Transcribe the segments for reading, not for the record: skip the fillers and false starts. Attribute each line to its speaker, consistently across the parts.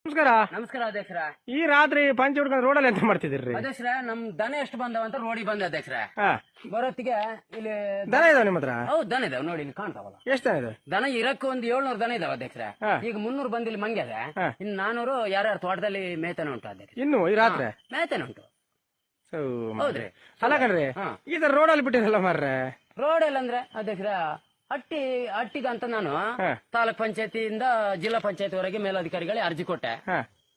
Speaker 1: ನಮಸ್ಕಾರ.
Speaker 2: ನಮಸ್ಕಾರ ಅಧ್ಯಕ್ಷರ.
Speaker 1: ಈ ರಾತ್ರಿ ಪಂಚ ಹುಡ್ಕೊಂಡು ರೋಡಲ್ಲಿ ಎಂತ ಮಾಡ್ತಿದ್ದೀರಿ?
Speaker 2: ಅಧ್ಯಕ್ಷರ, ನಮ್ ದನ ಎಷ್ಟು ಬಂದವ ಅಂತ ರೋಡಿ ಬಂದ ಅಧ್ಯಕ್ಷರ. ಬರೋತ್ತಿಗೆ ಇಲ್ಲಿ
Speaker 1: ದನ ಇದಾವ ನಿಮ್ಮ ಹತ್ರ?
Speaker 2: ಹೌದು, ದನ ಇದಾವ ನೋಡಿ, ಇಲ್ಲಿ ಕಾಣ್ತಾವಲ್ಲ.
Speaker 1: ಎಷ್ಟು ದನ ಇದೆ?
Speaker 2: ದನ ಇರಕ್ಕೆ ಒಂದು 700 ದನ ಇದಾವ ಅಧ್ಯಕ್ಷರ. ಈಗ 300 ಬಂದು ಇಲ್ಲಿ ಮಂಗ್ಯದ, ಇನ್ನು 400 ಯಾರ್ಯಾರು ತೋಟದಲ್ಲಿ ಮೇತನ ಉಂಟು ಅಧ್ಯಕ್ಷ.
Speaker 1: ಇನ್ನು ಈ ರಾತ್ರಿ
Speaker 2: ಮೇತನ ಉಂಟು. ಹೌದ್ರಿ.
Speaker 1: ಅಲ್ಲ ಕಣ್ರಿ, ಈ ತರ ರೋಡಲ್ಲಿ ಬಿಟ್ಟಿರಲ್ಲ ಮಾರ್ರೆ.
Speaker 2: ರೋಡಲ್ಲಿ ಅಂದ್ರೆ ಅಧ್ಯಕ್ಷರ ಅಟ್ಟಿಗಂತ ನಾನು ತಾಲೂಕ್ ಪಂಚಾಯತಿಯಿಂದ ಜಿಲ್ಲಾ ಪಂಚಾಯತ್ ವರೆಗೆ ಮೇಲಧಿಕಾರಿಗಳಿಗೆ ಅರ್ಜಿ ಕೊಟ್ಟೆ,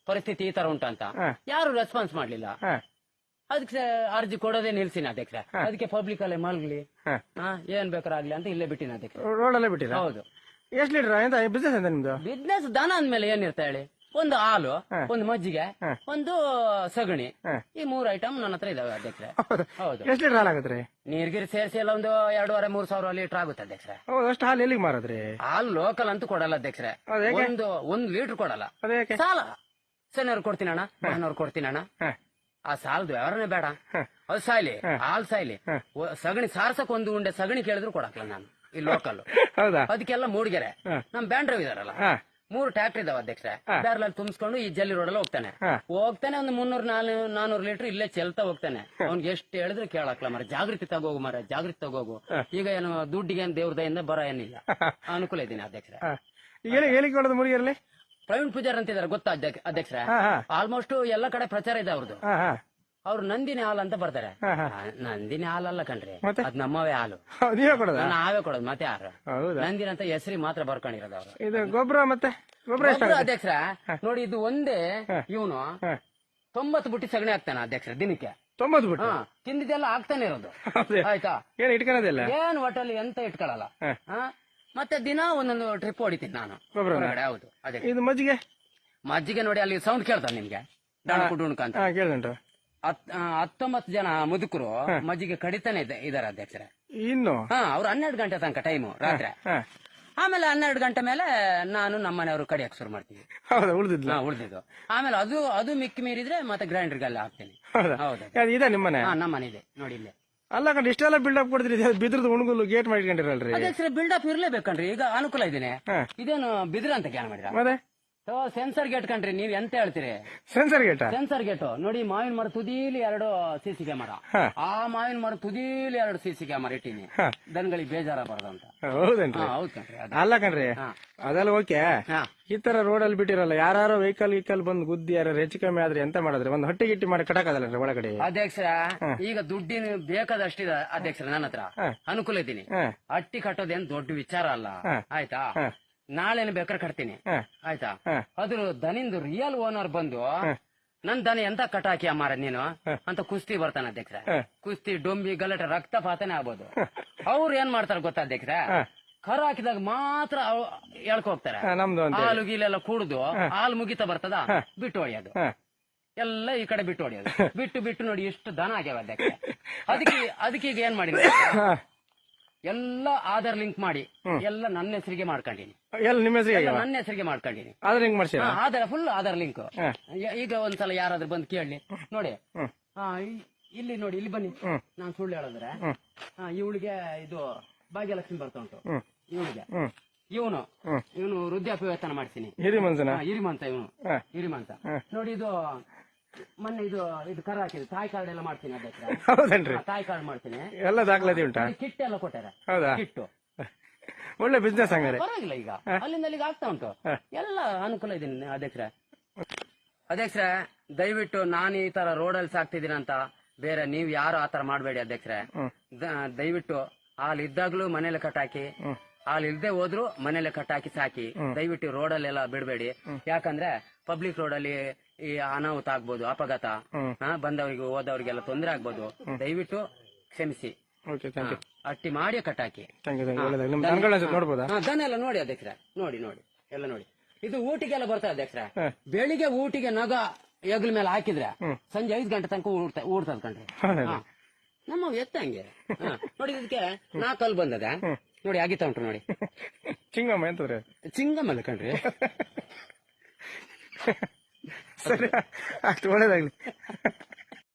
Speaker 2: ಪರಿಸ್ಥಿತಿ ಈ ತರ ಉಂಟು ಅಂತ. ಯಾರು ರೆಸ್ಪಾನ್ಸ್ ಮಾಡ್ಲಿಲ್ಲ. ಅದಕ್ಕೆ ಅರ್ಜಿ ಕೊಡೋದೇ ನಿಲ್ಸಿನ ಅಧ್ಯಕ್ಷ. ಅದಕ್ಕೆ ಪಬ್ಲಿಕ್ ಅಲ್ಲೇ ಮಲ್ಗ್ಲಿ, ಏನ್ ಬೇಕಾರಾಗ್ಲಿ ಅಂತ ಇಲ್ಲೇ ಬಿಟ್ಟಿನ ಅಧ್ಯಕ್ಷ.
Speaker 1: ರೋಡಲ್ಲೇ ಬಿಟ್ಟಿರ?
Speaker 2: ಹೌದು.
Speaker 1: ಎಷ್ಟು ಲೀಟರ್ ಎಂತ ಬಿಸ್ನೆಸ್ ಅಂತ ನಿಮ್ದು?
Speaker 2: ಬಿಸ್ನೆಸ್ ದನ ಅಂದ್ಮೇಲೆ ಏನಿರ್ತಾ ಹೇಳಿ, ಒಂದು ಹಾಲು, ಒಂದು ಮಜ್ಜಿಗೆ, ಒಂದು ಸಗಣಿ, ಈ 3 ಐಟಮ್ ನನ್ನ ಹತ್ರ ಇದಾವೆ ಅಧ್ಯಕ್ಷ. ಹೌದು.
Speaker 1: ಎಷ್ಟು ಲೀಟರ್ ಹಾಲು ಆಗುತ್ತೆ?
Speaker 2: ನೀರ್ಗಿರಿ ಸೇರಿಸಿ ಎಲ್ಲ ಒಂದು 2,500-3 ಸಾವಿರ ಲೀಟರ್ ಆಗುತ್ತೆ ಅಧ್ಯಕ್ಷ.
Speaker 1: ಅಷ್ಟು ಹಾಲು ಎಲ್ಲಿಗೆ ಮಾರದ್ರಿ?
Speaker 2: ಹಾಲು ಲೋಕಲ್ ಅಂತೂ ಕೊಡಲ್ಲ ಅಧ್ಯಕ್ಷ. ಒಂದು ಲೀಟರ್ ಕೊಡಲ್ಲ. ಸಾಲ ಸಣ್ಣವ್ರು ಕೊಡ್ತೀನಣ್ಣ, ಮಹನವ್ರು ಕೊಡ್ತೀನಣ್ಣ. ಆ ಸಾಲದ ವ್ಯವಹಾರನೇ ಬೇಡ. ಅದು ಸಾಯ್ಲಿ, ಹಾಲು ಸಾಯ್ಲಿ. ಸಗಣಿ ಸಾರ್ಸಕ್ ಒಂದು ಉಂಡೆ ಸಗಣಿ ಕೇಳಿದ್ರು ಕೊಡಕ್ಲ ನಾನು ಈ ಲೋಕಲ್. ಅದಕ್ಕೆಲ್ಲ ಮೂಡಿಗೆರೆ ನಮ್ ಬ್ಯಾಂಡ್ರವ್ ಇದಾರಲ್ಲ, 3 ಟ್ರ್ಯಾಕ್ಟರ್ ಇದಾವ ಅಧ್ಯಕ್ಷ. ಬ್ಯಾರಲಲ್ಲಿ ತುಂಬಿಸ್ಕೊಂಡು ಈ ಜಲ್ಲಿ ರೋಡಲ್ಲಿ ಹೋಗ್ತಾನೆ ಒಂದು 300-400 ಲೀಟರ್ ಇಲ್ಲೇ ಚೆಲ್ತಾ ಹೋಗ್ತಾನೆ. ಅವ್ನಿಗೆ ಎಷ್ಟು ಹೇಳಿದ್ರೆ ಕೇಳಕ್ಲ ಮರ. ಜಾಗೃತಿ ತಗೋಗು ಮರ, ಜಾಗೃತಿ ತಗೋಗು. ಈಗ ಏನು ದುಡ್ಡಿಗೆ ದೇವ್ರ ದಯಿಂದ ಬರ ಏನಿಲ್ಲ, ಅನುಕೂಲ ಇದ್ದೀನಿ ಅಧ್ಯಕ್ಷರ.
Speaker 1: ಮುಡಿಗಿರಲಿ
Speaker 2: ಪ್ರವೀಣ್ ಪೂಜಾರ್ ಅಂತಿದ್ದಾರೆ, ಗೊತ್ತಾ ಅಧ್ಯಕ್ಷರ? ಆಲ್ಮೋಸ್ಟ್ ಎಲ್ಲ ಕಡೆ ಪ್ರಚಾರ ಇದೆ ಅವ್ರದ್ದು. ಅವ್ರು ನಂದಿನಿ ಹಾಲು ಅಂತ ಬರ್ತಾರೆ. ನಂದಿನಿ ಹಾಲಲ್ಲ ಕಣ್ರಿ, ಅದ್ ನಮ್ಮವೇ ಹಾಲು, ನಾವೇ ಕೊಡೋದು. ಮತ್ತೆ ಯಾರು ನಂದಿನಿ ಅಂತ ಹೆಸರಿ ಮಾತ್ರ ಬರ್ಕೊಂಡಿರೋದು ಅವ್ರು.
Speaker 1: ಇದು ಗೊಬ್ಬರ ಮತ್ತೆ
Speaker 2: ಅಧ್ಯಕ್ಷರ ನೋಡಿ, ಇದು ಒಂದೇ ಇವನು 90 ಬುಟ್ಟಿ ಸಗಣಿ ಹಾಕ್ತಾನೆ ಅಧ್ಯಕ್ಷರ ದಿನಕ್ಕೆ.
Speaker 1: 90 ಬುಟ್ಟಿ
Speaker 2: ತಿಂದಿದ್ದೆಲ್ಲ ಆಗ್ತಾನೆ ಇರೋದು. ಆಯ್ತಾ?
Speaker 1: ಏನ್ ಇಟ್ಕೊಳ್ಳೋದಿಲ್ಲ,
Speaker 2: ಏನ್ ಹೋಟೆಲ್ ಎಂತ ಇಟ್ಕೊಳ್ಳಲ್ಲ. ಮತ್ತೆ ದಿನ ಒಂದೊಂದು ಟ್ರಿಪ್ ಹೊಡಿತೀನಿ ನಾನು. ಹೌದು. ಅದೇ
Speaker 1: ಇದು ಮಜ್ಜಿಗೆ.
Speaker 2: ಮಜ್ಜಿಗೆ ನೋಡಿ, ಅಲ್ಲಿ ಸೌಂಡ್ ಕೇಳ್ತಾನೆ ನಿಮ್ಗೆ, ಡಾಣುಕ ಅಂತ
Speaker 1: ಕೇಳುಂಟು.
Speaker 2: 19 ಜನ ಮುದುಕರು ಮಜ್ಜಿಗೆ ಕಡಿತಾನೆ ಇದಾರೆ ಅಧ್ಯಕ್ಷರ.
Speaker 1: ಇನ್ನು
Speaker 2: ಅವ್ರು 12 ಗಂಟೆ ತನಕ ಟೈಮು ರಾತ್ರಿ. ಆಮೇಲೆ 12 ಗಂಟೆ ಮೇಲೆ ನಾನು ನಮ್ಮನೆಯವರು ಕಡಿಯಕ್ ಶುರು ಮಾಡ್ತೀವಿ. ಉಳಿದಿದ್ದು ಆಮೇಲೆ ಅದು ಮಿಕ್ಕಿ ಮೀರಿದ್ರೆ ಮತ್ತೆ ಗ್ರೈಂಡರ್ಗೆಲ್ಲ ಹಾಕ್ತೀನಿ.
Speaker 1: ಹೌದು, ನಿಮ್ಮನೆ?
Speaker 2: ನಮ್ಮನೆ ಇದೆ ನೋಡಿ ಇಲ್ಲೇ.
Speaker 1: ಅಲ್ಲ ಕಣ್ರಿ, ಇಷ್ಟೆಲ್ಲ ಬಿಲ್ಡಪ್ ಕೊಡ್ತೀರಿ, ಬಿದ್ರದ್ದು ಉಣಗುಲು ಗೇಟ್ ಮಾಡಿಕೊಂಡಿರಲ್ರಿ?
Speaker 2: ಅಧ್ಯಕ್ಷರ ಬಿಲ್ಡಪ್ ಇರ್ಲೇಬೇಕನ್ರಿ, ಈಗ ಅನುಕೂಲ ಇದ್ದೀನಿ. ಇದೇನು ಬಿದ್ರ ಅಂತ ಕ್ಯಾನ್ ಮಾಡಿರ? ಸೆನ್ಸರ್ ಗೇಟ್ ಕಣ್ರಿ, ನೀವ್ ಎಂತ ಹೇಳ್ತೀರಿ?
Speaker 1: Sensor gate?
Speaker 2: ಸೆನ್ಸರ್ ಗೇಟ್ ನೋಡಿ, ಮಾವಿನ ಮರ ತುದೀಲಿ 2 CC ಕ್ಯಾಮರಾ, ಆ ಮಾವಿನ ಮರ ತುದೀಲಿ 2 CC ಕ್ಯಾಮರಾ ಇಟ್ಟೀನಿ, ದನಗಳಿಗೆ ಬೇಜಾರ ಬರದಂತ.
Speaker 1: ಹೌದೇನ್ರಿ?
Speaker 2: ಹೌದ್ ಕಣ್ರಿ.
Speaker 1: ಅಲ್ಲ ಕಣ್ರಿ, ಅದೆಲ್ಲ ಓಕೆ. ಈ ತರ ರೋಡಲ್ಲಿ ಬಿಟ್ಟಿರಲ್ಲ, ಯಾರು ವೆಹಿಕಲ್ ಬಂದು ಗುದ್ದಿ ಯಾರು ಹೆಚ್ಚು ಕಮ್ಮಿ ಆದ್ರೆ ಎಂತ ಮಾಡಿದ್ರೆ ಒಂದು ಹೊಟ್ಟೆ ಗಿಟ್ಟಿ ಮಾಡಿ ಕಟ್ಟಕಾಗಲ್ಲ ಒಳಗಡೆ? ಅಧ್ಯಕ್ಷರ
Speaker 2: ಈಗ ದುಡ್ಡಿನ ಬೇಕಾದಷ್ಟಿದೆ ಅಧ್ಯಕ್ಷರ, ನನ್ನ ಹತ್ರ ಅನುಕೂಲ ಇದ್ದೀನಿ. ಹಟ್ಟಿ ಕಟ್ಟೋದೇನ್ ದೊಡ್ಡ ವಿಚಾರ ಅಲ್ಲ, ಆಯ್ತಾ? ನಾಳೆನು ಬೇಕಾದ್ರೆ ಕಟ್ತೀನಿ, ಆಯ್ತಾ? ಅದ್ರ ದನಿಂದು ರಿಯಲ್ ಓನರ್ ಬಂದು ನನ್ ದನ ಎಂತ ಕಟಾಕಿ ಅಮ್ಮಾರ ನೀನು ಅಂತ ಕುಸ್ತಿ ಬರ್ತಾನೆ ಅಧ್ಯಕ್ಷರ. ಕುಸ್ತಿ ಡೊಂಬಿ ಗಲಾಟೆ ರಕ್ತಪಾತನೇ ಆಗ್ಬೋದು. ಅವ್ರು ಏನ್ ಮಾಡ್ತಾರ ಗೊತ್ತಾ ಅಧ್ಯಕ್ಷರ? ಕರ ಹಾಕಿದಾಗ ಮಾತ್ರ ಹೇಳ್ಕೋಗ್ತಾರೆ. ಹಾಲು ಗೀಲೆಲ್ಲ ಕುಡ್ದು ಹಾಲು ಮುಗಿತಾ ಬರ್ತದ, ಬಿಟ್ಟು ಹೊಡಿಯೋದು ಎಲ್ಲ ಈ ಕಡೆ ಬಿಟ್ಟು ಹೊಡಿಯೋದು. ಬಿಟ್ಟು ನೋಡಿ ಎಷ್ಟು ದನ ಆಗ್ಯಾವ ಅಧ್ಯಕ್ಷ. ಅದಕ್ಕೆ ಈಗ ಏನ್ ಮಾಡಿ ಎಲ್ಲ ಆಧಾರ್ ಲಿಂಕ್ ಮಾಡಿ ಎಲ್ಲ ನನ್ನ ಹೆಸರಿಗೆ ಮಾಡ್ಕೊಂಡಿನಿ. ನನ್ನ ಹೆಸರಿಗೆ ಮಾಡ್ಕೊಂಡಿನಿ. Aadhaar full Aadhaar link. ಈಗ ಒಂದ್ಸಲ ಯಾರಾದ್ರೂ ಬಂದು ಕೇಳಿ ನೋಡಿ, ಇಲ್ಲಿ ನೋಡಿ, ಇಲ್ಲಿ ಬನ್ನಿ, ನಾನ್ ಸುಳ್ಳು ಹೇಳಿದ್ರೆ ಇವಳಿಗೆ ಇದು ಭಾಗ್ಯಲಕ್ಷ್ಮಿ ಬರ್ತಾ ಉಂಟು, ಇವಳಿಗೆ ಇವನು ವೃದ್ಧಾಪ್ಯ ವೇತನ ಮಾಡ್ತೀನಿ. ಹಿರಿಮಂತ ಇವನು ಹಿರಿಮಂತ ನೋಡಿ. ಇದು ಮೊನ್ನೆ ಇದು ಕರ ಹಾಕಿದೆ, ತಾಯಿ ಕಾರ್ಡ್ ಎಲ್ಲ ಮಾಡ್ತೀನಿ ಅಧ್ಯಕ್ಷರ. ತಾಯಿ ಕಾರ್ಡ್ ಮಾಡ್ತೀನಿ, ಎಲ್ಲ ದಾಖಲಾತಿ ಉಂಟಾ? ಕಿಟ್ ಎಲ್ಲ ಕೊಟ್ಟಾರೆ, ಕಿಟ್ಟು.
Speaker 1: ಒಳ್ಳೆ ಬಿಸ್ನೆಸ್ ಹಂಗಾರೆ,
Speaker 2: ಪರವಾಗಿಲ್ಲ. ಈಗ ಅಲ್ಲಿಂದ ಅಲ್ಲಿಗೆ ಆಗ್ತಾ ಉಂಟು, ಎಲ್ಲ ಅನುಕೂಲ ಇದೀನಿ ಅಧ್ಯಕ್ಷರ. ದಯವಿಟ್ಟು ನಾನು ಈ ತರ ರೋಡಲ್ಲಿ ಸಾಕ್ತಿದ್ದೀನಿ ಅಂತ ಬೇರೆ ನೀವ್ ಯಾರು ಆತರ ಮಾಡ್ಬೇಡಿ ಅಧ್ಯಕ್ಷರ. ದಯವಿಟ್ಟು ಹಾಲು ಇದ್ದಾಗ್ಲೂ ಮನೇಲಿ ಕಟ್ಟಾಕಿ, ಹಾಲು ಇಲ್ದೆ ಹೋದ್ರು ಮನೇಲೆ ಕಟ್ಟಾಕಿ ಸಾಕಿ. ದಯವಿಟ್ಟು ರೋಡಲ್ಲೆಲ್ಲ ಬಿಡಬೇಡಿ, ಯಾಕಂದ್ರೆ ಪಬ್ಲಿಕ್ ರೋಡಲ್ಲಿ ಈ ಅನಾಹುತ ಆಗ್ಬೋದು, ಅಪಘಾತ, ಬಂದವರಿಗೆ ಹೋದವರಿಗೆಲ್ಲ ತೊಂದರೆ ಆಗ್ಬೋದು. ದಯವಿಟ್ಟು ಕ್ಷಮಿಸಿ, ಅಟ್ಟಿ ಮಾಡಿ ಕಟ್ಟಾಕಿ. ದನ ಎಲ್ಲ ನೋಡಿ ಅಧ್ಯಕ್ಷರ, ನೋಡಿ ಎಲ್ಲ ನೋಡಿ. ಇದು ಊಟಿಗೆಲ್ಲ ಬರ್ತದೆ ಅಧ್ಯಕ್ಷರ. ಬೆಳಿಗ್ಗೆ ಊಟಿಗೆ ನಗ ಹೆಗಲ ಮೇಲೆ ಹಾಕಿದ್ರೆ ಸಂಜೆ 5 ಗಂಟೆ ತನಕ ಊಡ್ತದ ಕಣ್ರಿ. ನಮ್ಮ ಎತ್ತ ಹಂಗೆ ನೋಡಿ. ಇದಕ್ಕೆ 4 ಹಲ್ಲು ಬಂದದ ನೋಡಿ, ಆಗಿತಾ ಉಂಟು ನೋಡಿ.
Speaker 1: ಚಿಂಗಮ್ಮ ಎಂತಂದ್ರೆ
Speaker 2: ಚಿಂಗಮ್ಮಲ್ಲ ಕಣ್ರಿ.
Speaker 1: ಸರಿ, ಅಷ್ಟು ಒಳ್ಳೇದಾಗ್ಲಿ.